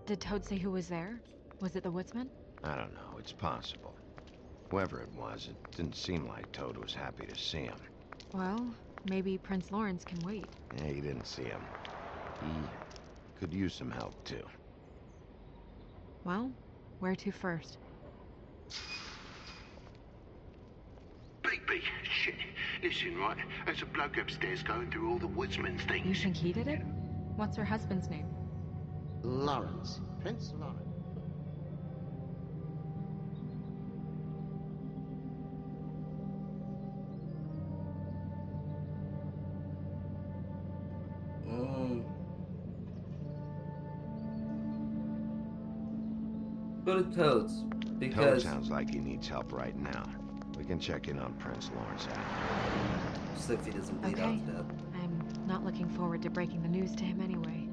Did Toad say who was there? Was it the woodsman? I don't know, it's possible. Whoever it was, it didn't seem like Toad was happy to see him. Well, maybe Prince Lawrence can wait. Yeah, he didn't see him. He could use some help, too. Well, where to first? Big, shit. Listen, right, there's a bloke upstairs going through all the woodsman's things. You think he did it? What's her husband's name? Lawrence. Prince Lawrence. Go to Toads, Toad because sounds like he needs help right now. We can check in on Prince Lawrence after. just if he doesn't bleed Okay. out to death. I'm not looking forward to breaking the news to him anyway.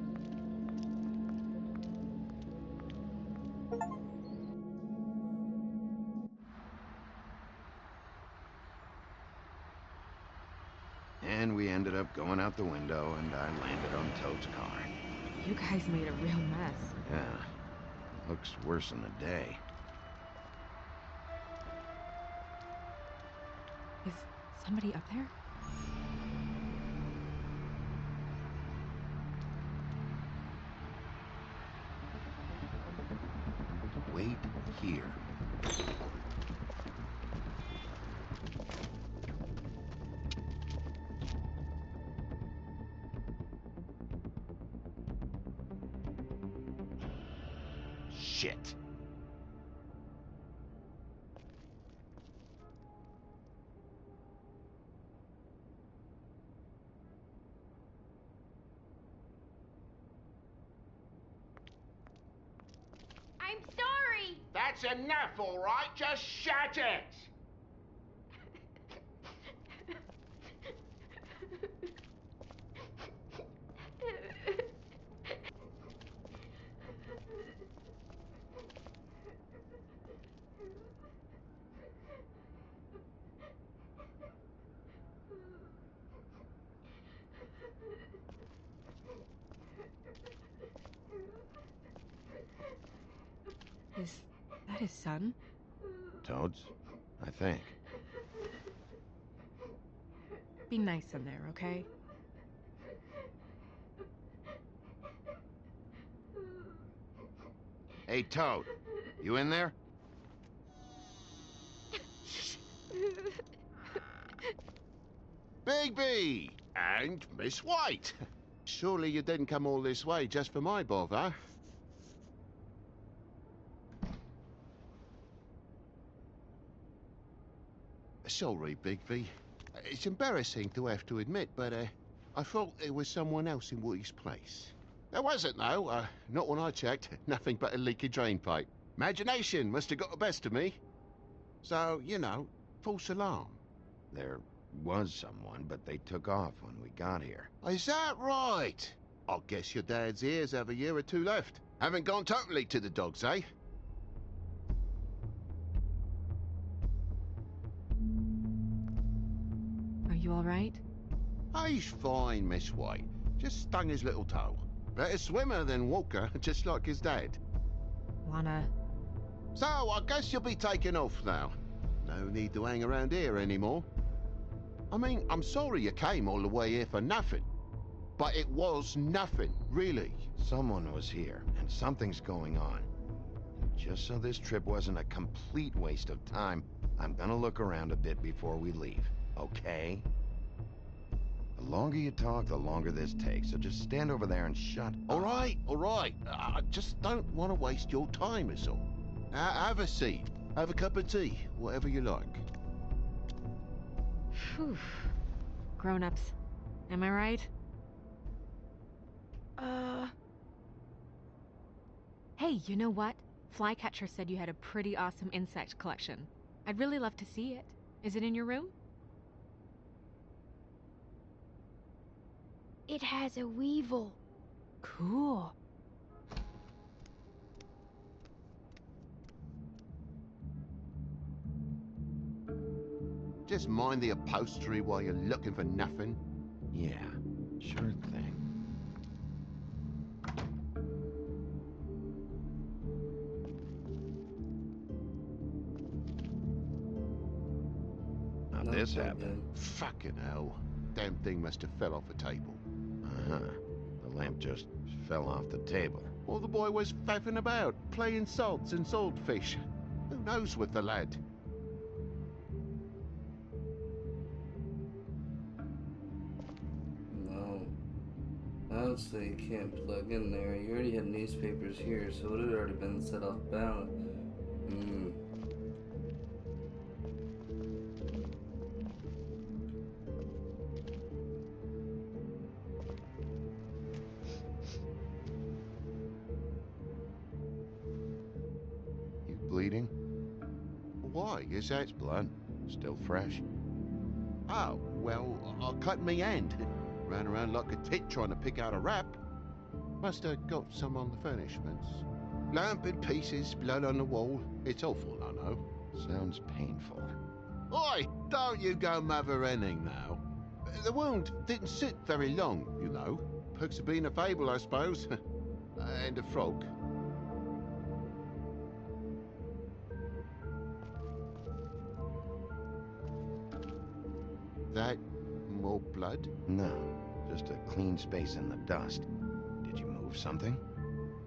And we ended up going out the window, and I landed on Toad's car. You guys made a real mess. Yeah, looks worse in the day. Is somebody up there? Wait here. Shit. I'm sorry! That's enough, all right? Just shut it! Is that his son? Toads? I think. Be nice in there, okay? Hey, Toad. You in there? Bigby! And Miss White! Surely you didn't come all this way just for my bother? Sorry, Bigby. It's embarrassing to have to admit, but I thought there was someone else in Woody's place. There wasn't, though. Not when I checked. Nothing but a leaky drain pipe. Imagination must have got the best of me. So, you know, false alarm. There was someone, but they took off when we got here. Is that right? I guess your dad's ears have a year or two left. Haven't gone totally to the dogs, eh? Are you alright? He's fine, Miss White. Just stung his little toe. Better swimmer than walker, just like his dad. Wanna... So, I guess you'll be taking off now. No need to hang around here anymore. I mean, I'm sorry you came all the way here for nothing. But it was nothing, really. Someone was here, and something's going on. And just so this trip wasn't a complete waste of time, I'm gonna look around a bit before we leave, okay? The longer you talk, the longer this takes, so just stand over there and shut up. All right. I just don't want to waste your time, is all. Have a seat. Have a cup of tea, whatever you like. Phew. Grown-ups. Am I right? Hey, you know what? Flycatcher said you had a pretty awesome insect collection. I'd really love to see it. Is it in your room? It has a weevil. Cool. Just mind the upholstery while you're looking for nothing. Yeah, sure thing. this Plug happen? in. Fucking hell. Damn thing must have fell off a table. Uh-huh. The lamp just fell off the table. Or the boy was faffing about, playing sods and swordfish. Who knows with the lad? No. Obviously, you can't plug in there. You already have newspapers here, so it had already been set off balance. You bleeding? Why? Is that... It's blood. Still fresh. Oh, well, I cut me hand. Ran around like a tit trying to pick out a wrap. Must have got some on the furnishments. Lamp in pieces, blood on the wall. It's awful, I know. Sounds painful. Oi, don't you go mother-henning now. The wound didn't sit very long, you know. Perks of being a fable, I suppose. And a frog. That more blood? No, just a clean space in the dust. Did you move something?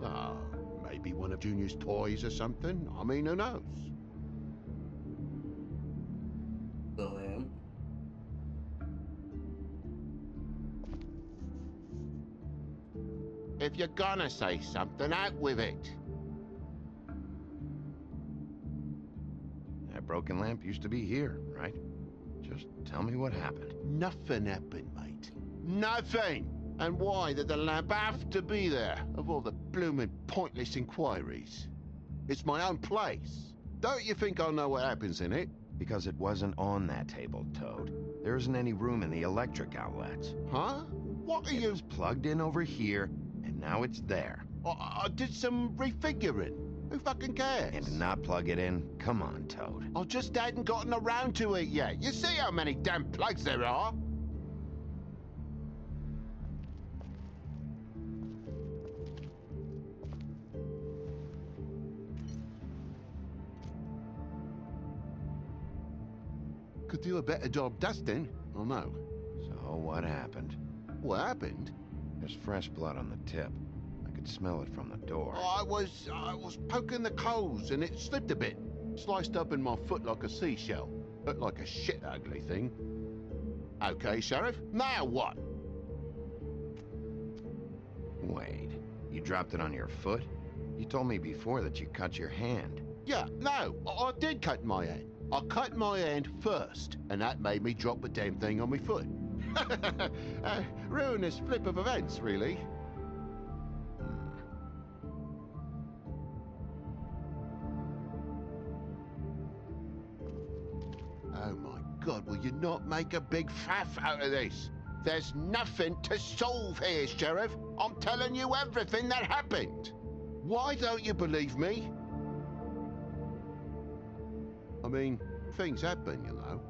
Oh, maybe one of Junior's toys or something. I mean, who knows? The lamp. If you're gonna say something, out with it. That broken lamp used to be here, right? Just tell me what happened. Nothing happened, mate. Nothing! And why did the lamp have to be there, of all the bloomin' pointless inquiries? It's my own place. Don't you think I know what happens in it? Because it wasn't on that table, Toad. There isn't any room in the electric outlets. Huh? What are It you... was plugged in over here, and now it's there. I did some refiguring. Who fucking cares? And to not plug it in? Come on, Toad. I just hadn't gotten around to it yet. You see how many damn plugs there are? Could do a better job dusting. I know. So what happened? What happened? There's fresh blood on the tip. I could smell it from the door. I was poking the coals and it slipped a bit. Sliced up in my foot like a seashell. Looked like a shit ugly thing. Okay, Sheriff, now what? Wait, you dropped it on your foot? You told me before that you cut your hand. Yeah, no, I did cut my hand. I cut my hand first, and that made me drop the damn thing on my foot. Ruinous flip of events, really. Oh my God, will you not make a big faff out of this? There's nothing to solve here, Sheriff. I'm telling you everything that happened. Why don't you believe me? I mean, things happen, you know.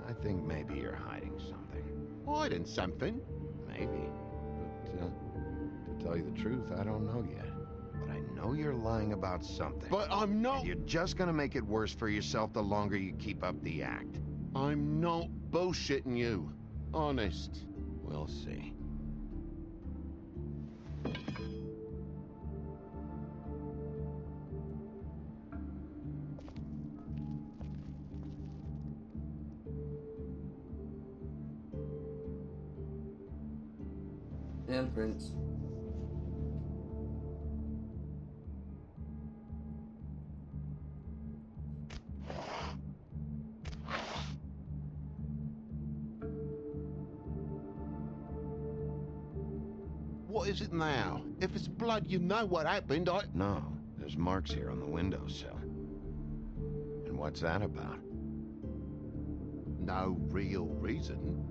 I think maybe you're hiding something. Hiding something? Maybe. But, to tell you the truth, I don't know yet. But I know you're lying about something. But I'm not... And you're just gonna make it worse for yourself the longer you keep up the act. I'm not bullshitting you. Honest. We'll see. Imprints. What is it now? If it's blood, you know what happened. No, there's marks here on the windowsill. And what's that about? No real reason.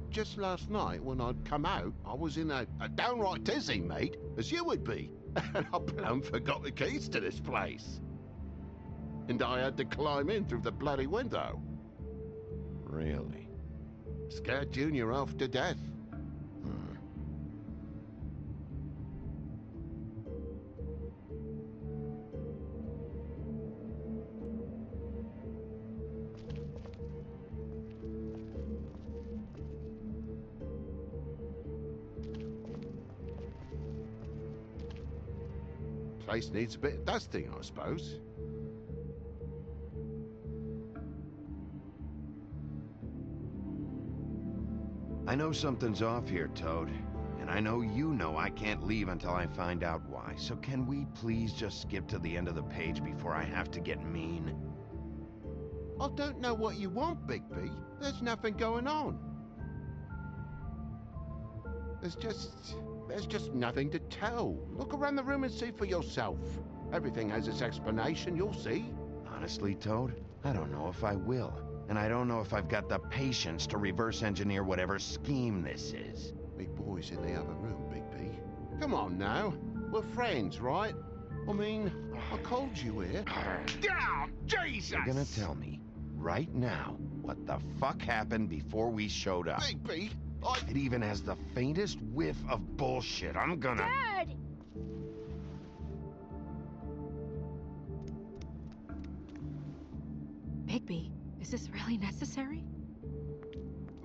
Just last night, when I'd come out, I was in a downright tizzy, mate, as you would be. And I plumb forgot the keys to this place. And I had to climb in through the bloody window. Really? Scared Junior off to death. Hmm. Place needs a bit of dusting, I suppose. I know something's off here, Toad. And I know you know I can't leave until I find out why. So can we please just skip to the end of the page before I have to get mean? I don't know what you want, Bigby. There's nothing going on. There's just nothing to tell. Look around the room and see for yourself. Everything has its explanation, you'll see. Honestly, Toad, I don't know if I will. And I don't know if I've got the patience to reverse engineer whatever scheme this is. Big boy's in the other room, Bigby. Come on now. We're friends, right? I mean, I called you here. Down, Jesus! You're gonna tell me, right now, what the fuck happened before we showed up? Bigby, It even has the faintest whiff of bullshit. I'm gonna... Dad! Bigby, is this really necessary?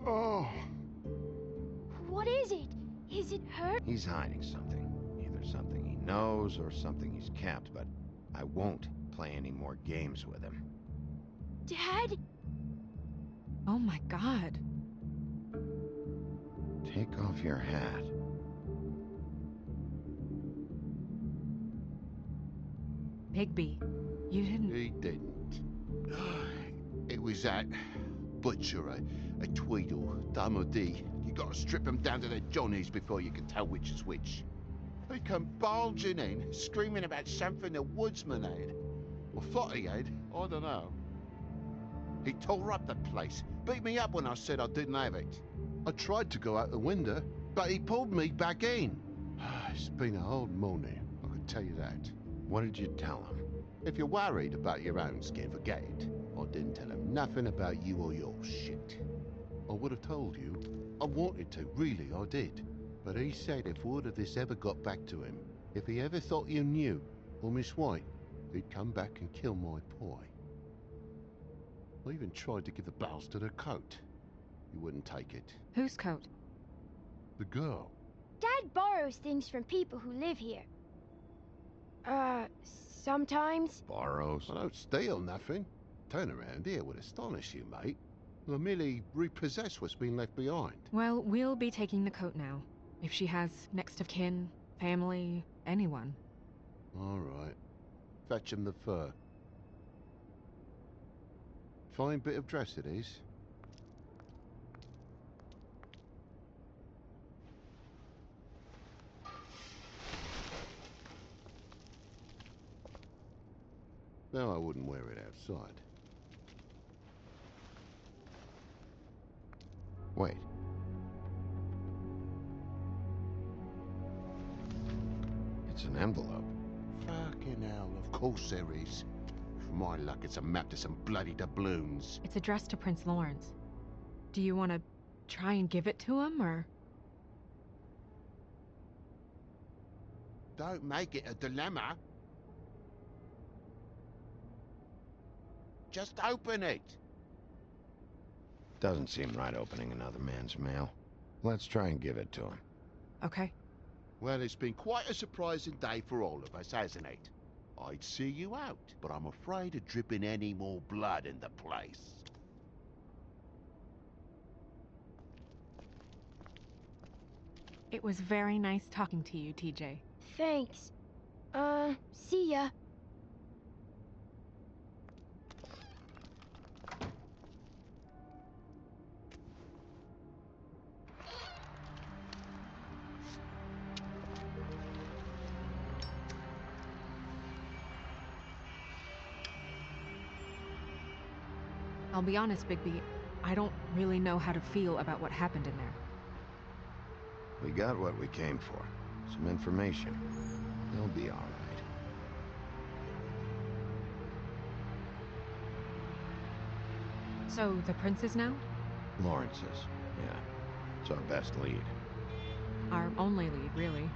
Oh. What is it? Is it hurt? He's hiding something. Either something he knows or something he's kept, but I won't play any more games with him. Dad? Oh my god. Take off your hat. Bigby, you didn't... He didn't. It was that butcher, a Tweedle, Dumody. You gotta strip him down to their johnnies before you can tell which is which. He come bulging in, screaming about something the woodsman had. Or thought he had, I don't know. He tore up the place, beat me up when I said I didn't have it. I tried to go out the window, but he pulled me back in. It's been a hard morning, I can tell you that. What did you tell him? If you're worried about your own skin, forget it. I didn't tell him nothing about you or your shit. I would have told you. I wanted to, really, I did. But he said if word of this ever got back to him, if he ever thought you knew, or Miss White, he'd come back and kill my boy. I even tried to give the bastard a coat. He wouldn't take it. Whose coat? The girl. Dad borrows things from people who live here. Sometimes. Borrows? I don't steal nothing. Turn around here would astonish you, mate. I merely repossess what's been left behind. Well, we'll be taking the coat now. If she has next of kin, family, anyone. All right. Fetch him the fur. Fine bit of dress it is. No, I wouldn't wear it outside. Wait. It's an envelope. Fucking hell, of course there is. For my luck, it's a map to some bloody doubloons. It's addressed to Prince Lawrence. Do you want to try and give it to him, or...? Don't make it a dilemma. Just open it. Doesn't seem right opening another man's mail. Let's try and give it to him. Okay. Well, it's been quite a surprising day for all of us, hasn't it? I'd see you out, but I'm afraid of dripping any more blood in the place. It was very nice talking to you, TJ. Thanks. See ya. I'll be honest, Bigby, I don't really know how to feel about what happened in there. We got what we came for. Some information. He'll be all right. So, the prince is now? Lawrence's. Yeah. It's our best lead. Our only lead, really.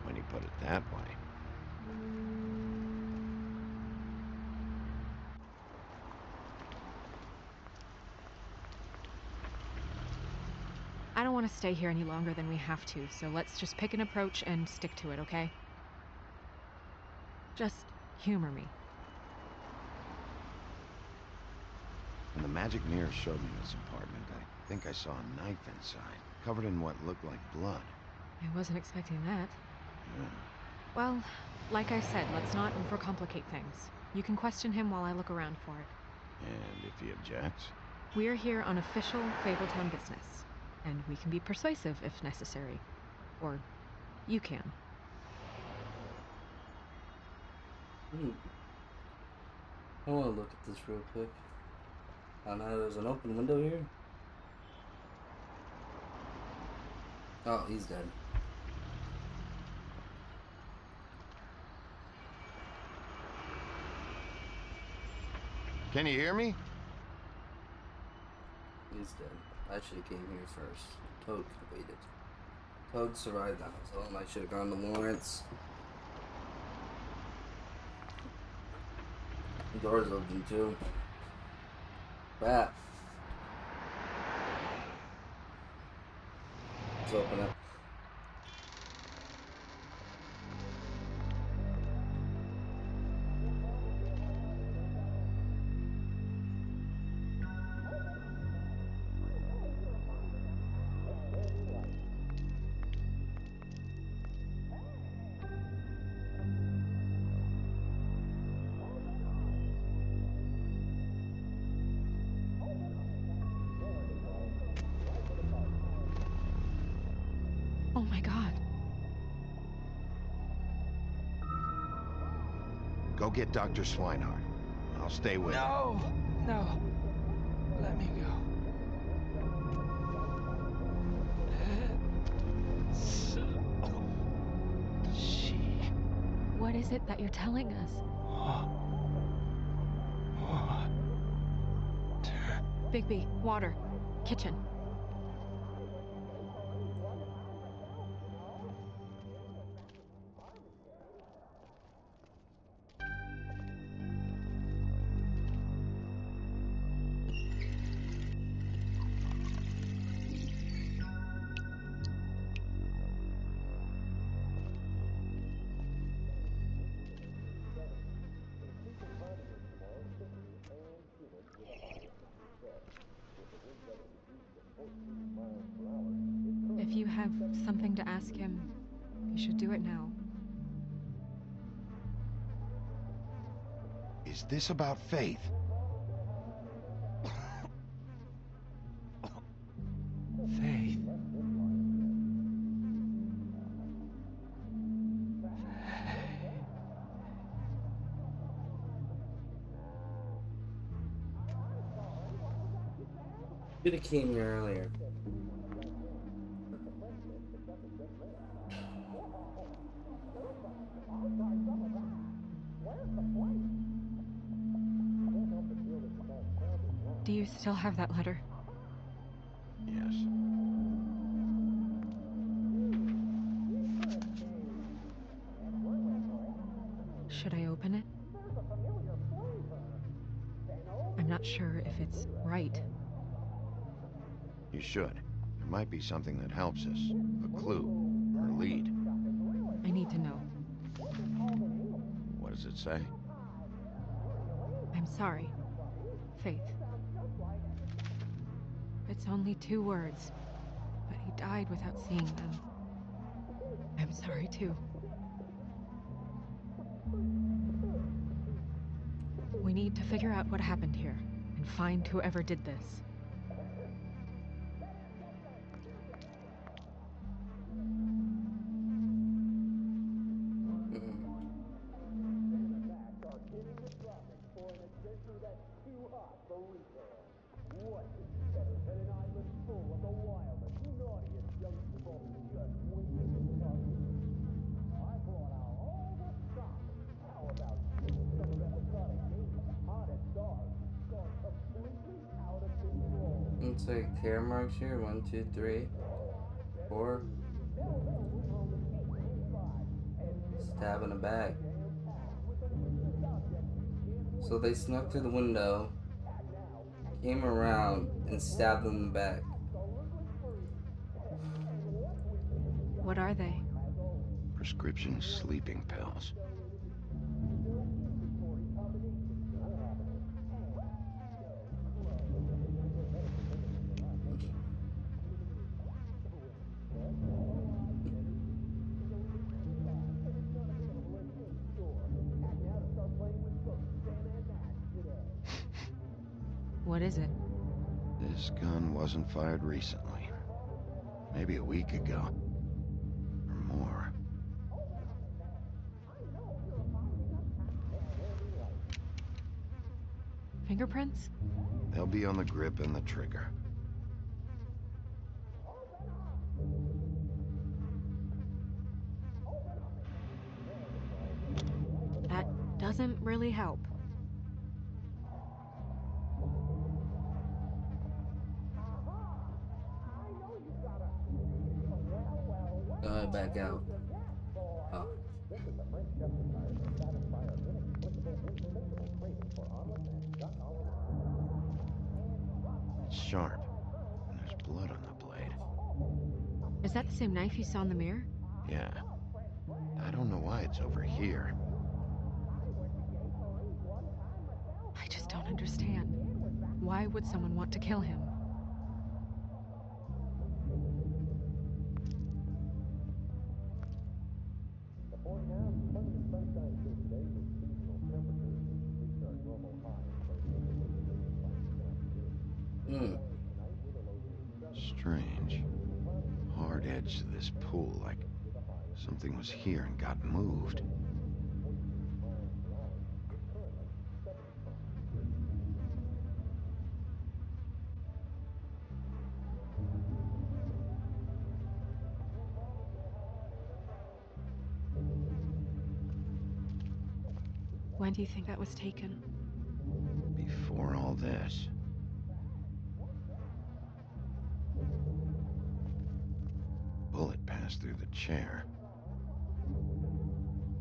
When you put it that way. I don't want to stay here any longer than we have to, so let's just pick an approach and stick to it, okay? Just humor me. When the magic mirror showed me this apartment, I think I saw a knife inside, covered in what looked like blood. I wasn't expecting that. Yeah. Well, like I said, let's not overcomplicate things. You can question him while I look around for it. And if he objects? We're here on official Fabletown business, and we can be persuasive if necessary. Or you can. I want to look at this real quick. Oh, now there's an open window here. Oh, he's dead. Can you hear me? He's dead. I should have came here first. Toad could have waited. Toad survived the house. I should have gone to Lawrence. The door's open too. Bat. Let's open it. Oh my god. Go get Dr. Swinehart. I'll stay with him. No. Let me go. She. What is it that you're telling us? Bigby, water. Kitchen. If you have something to ask him, you should do it now. Is this about Faith? Faith. Should have came here earlier. Do you still have that letter? Yes. Should I open it? I'm not sure if it's right. You should. There might be something that helps us. A clue. Or a lead. I need to know. What does it say? I'm sorry. Faith. It's only 2 words, but he died without seeing them. I'm sorry too. We need to figure out what happened here and find whoever did this. Looks like tear marks here. 1, 2, 3, 4. Stab in the back. So they snuck through the window, came around, and stabbed them in the back. What are they? Prescription sleeping pills. What is it? This gun wasn't fired recently. Maybe a week ago. Or more. Fingerprints? They'll be on the grip and the trigger. That doesn't really help. Back out. Oh. It's sharp. And there's blood on the blade. Is that the same knife you saw in the mirror? Yeah. I don't know why it's over here. I just don't understand. Why would someone want to kill him? Strange. Hard edge to this pool, like something was here and got moved. When do you think that was taken? Before all this. Bullet passed through the chair.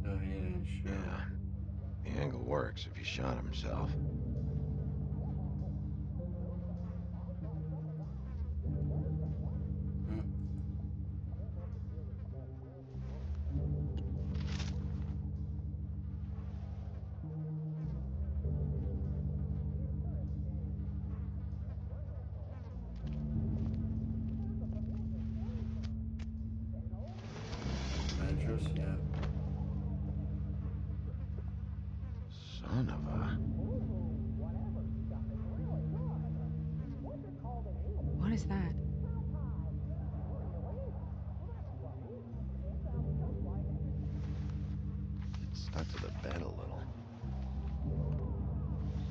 Oh, yeah, sure. Yeah. The angle works if he shot himself. Mattress, yeah. Son of a... What is that? It stuck to the bed a little.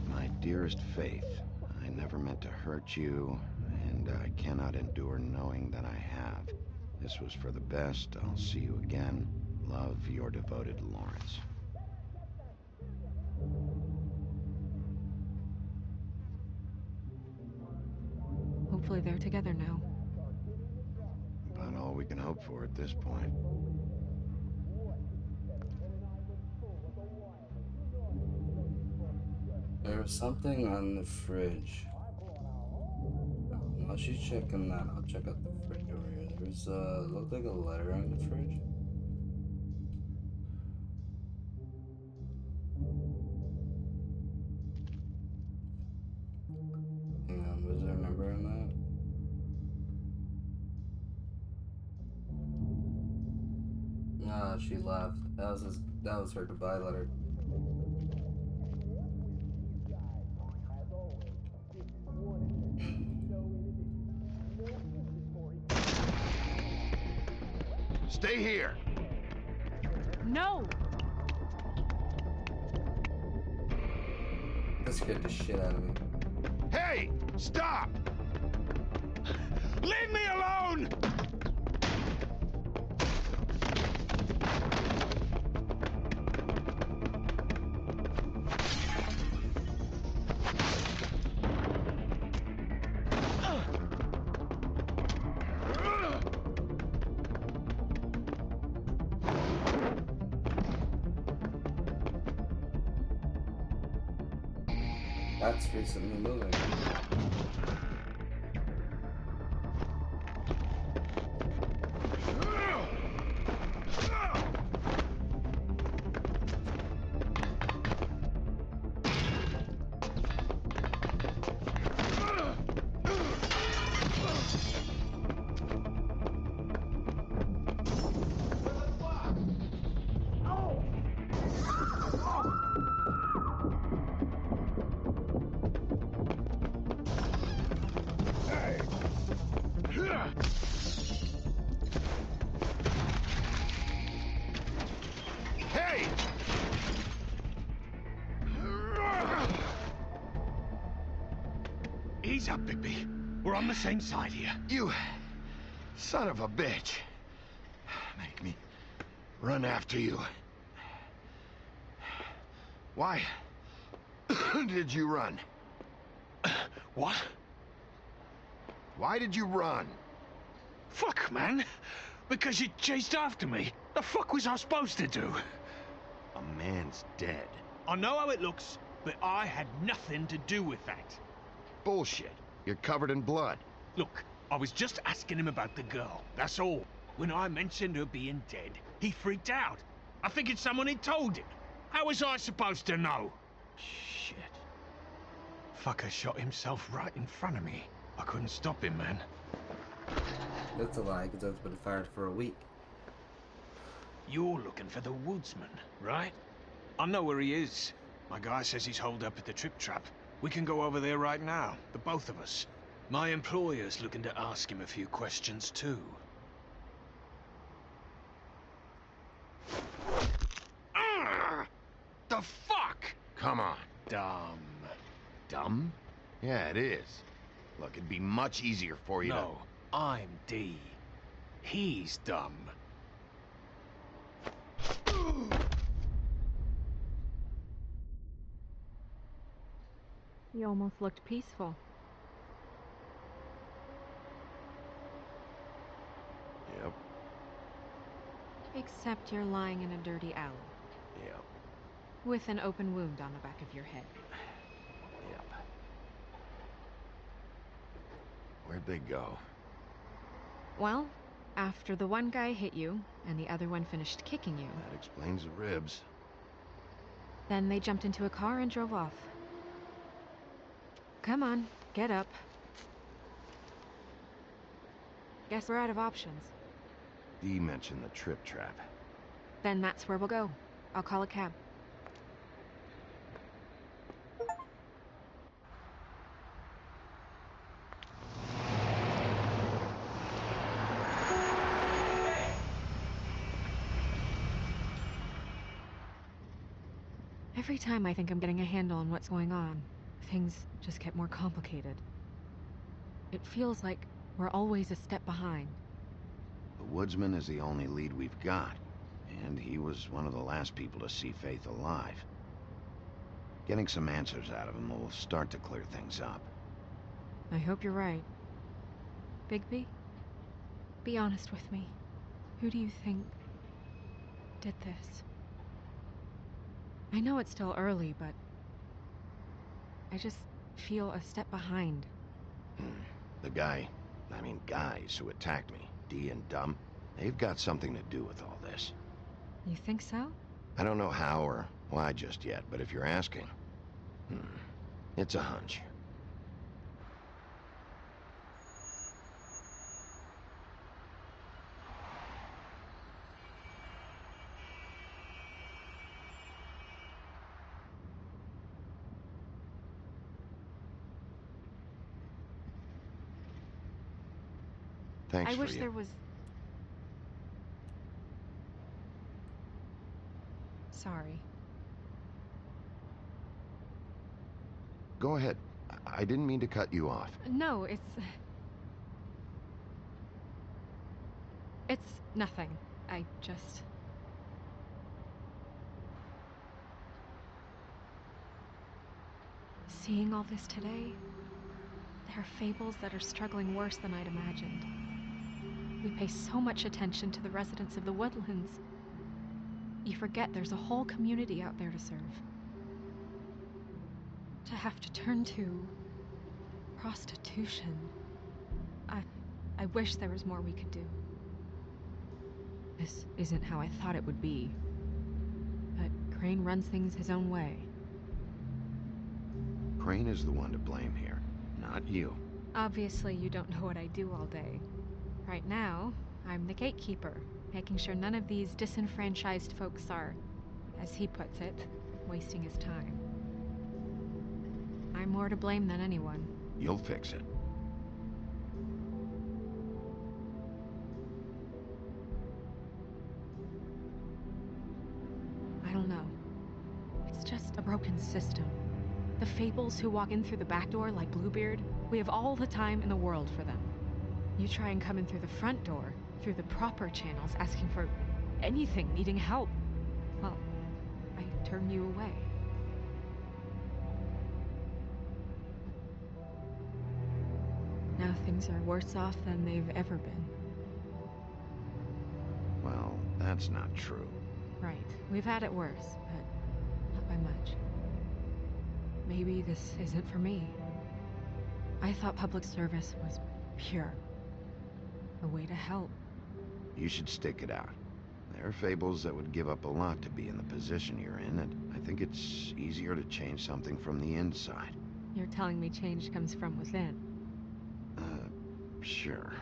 My dearest Faith, I never meant to hurt you, and I cannot endure knowing that I have. This was for the best. I'll see you again. Love, your devoted Lawrence. Hopefully they're together now. About all we can hope for at this point. There was something on the fridge. While she's checking that, I'll check out the fridge over here. There's looked like a letter on the fridge. Hang on, was there a number in that? No, she left. That was her goodbye letter. Stay here! No! That scared the shit out of me. Hey! Stop! Leave me alone! That's recently moving. up, Bigby. We're on the same side here. You son of a bitch. Make me run after you. Why did you run? What? Why did you run? Fuck, man. Because you chased after me. The fuck was I supposed to do? A man's dead. I know how it looks, but I had nothing to do with that. Bullshit. You're covered in blood. Look, I was just asking him about the girl, that's all. When I mentioned her being dead, he freaked out. I figured someone had told him. How was I supposed to know? Shit. Fucker shot himself right in front of me. I couldn't stop him, man. That's a lie, because that's been fired for a week. You're looking for the woodsman, right? I know where he is. My guy says he's holed up at the Trip Trap. We can go over there right now, the both of us. My employer's looking to ask him a few questions, too. The fuck? Come on. Dumb. Dumb? Yeah, it is. Look, it'd be much easier for you No, I'm D. He's dumb. You almost looked peaceful. Yep, Except you're lying in a dirty alley. yep, With an open wound on the back of your head. yep. Where'd they go? Well, after the one guy hit you, and the other one finished kicking you, That explains the ribs. then they jumped into a car and drove off. Come on, get up. Guess we're out of options. Dee mentioned the Trip Trap. Then that's where we'll go. I'll call a cab. Every time I think I'm getting a handle on what's going on, things just get more complicated. It feels like we're always a step behind. The woodsman is the only lead we've got, and he was one of the last people to see Faith alive. Getting some answers out of him will start to clear things up. I hope you're right. Bigby, be honest with me. Who do you think did this? I know it's still early, but I just feel a step behind. The guys who attacked me, Dee and Dumb, they've got something to do with all this. You think so? I don't know how or why just yet, but if you're asking, it's a hunch. Thanks I for wish you. there was... Sorry. Go ahead. I didn't mean to cut you off. No, it's nothing. I just... Seeing all this today, there are fables that are struggling worse than I'd imagined. We pay so much attention to the residents of the woodlands. You forget there's a whole community out there to serve. To have to turn to prostitution. I wish there was more we could do. This isn't how I thought it would be. But Crane runs things his own way. Crane is the one to blame here, not you. Obviously, you don't know what I do all day. Right now, I'm the gatekeeper, making sure none of these disenfranchised folks are, as he puts it, wasting his time. I'm more to blame than anyone. You'll fix it. I don't know. It's just a broken system. The fables who walk in through the back door like Bluebeard, we have all the time in the world for them. You try and come in through the front door, through the proper channels, asking for anything, needing help. Well, I turn you away. Now things are worse off than they've ever been. Well, that's not true. Right. We've had it worse, but not by much. Maybe this isn't for me. I thought public service was pure. A way to help. You should stick it out. There are fables that would give up a lot to be in the position you're in, and I think it's easier to change something from the inside. You're telling me change comes from within. Sure.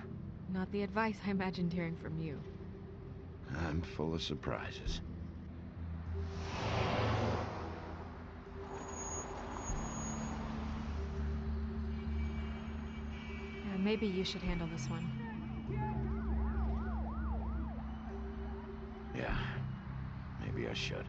Not the advice I imagined hearing from you. I'm full of surprises. Yeah, maybe you should handle this one. Yeah, maybe I should.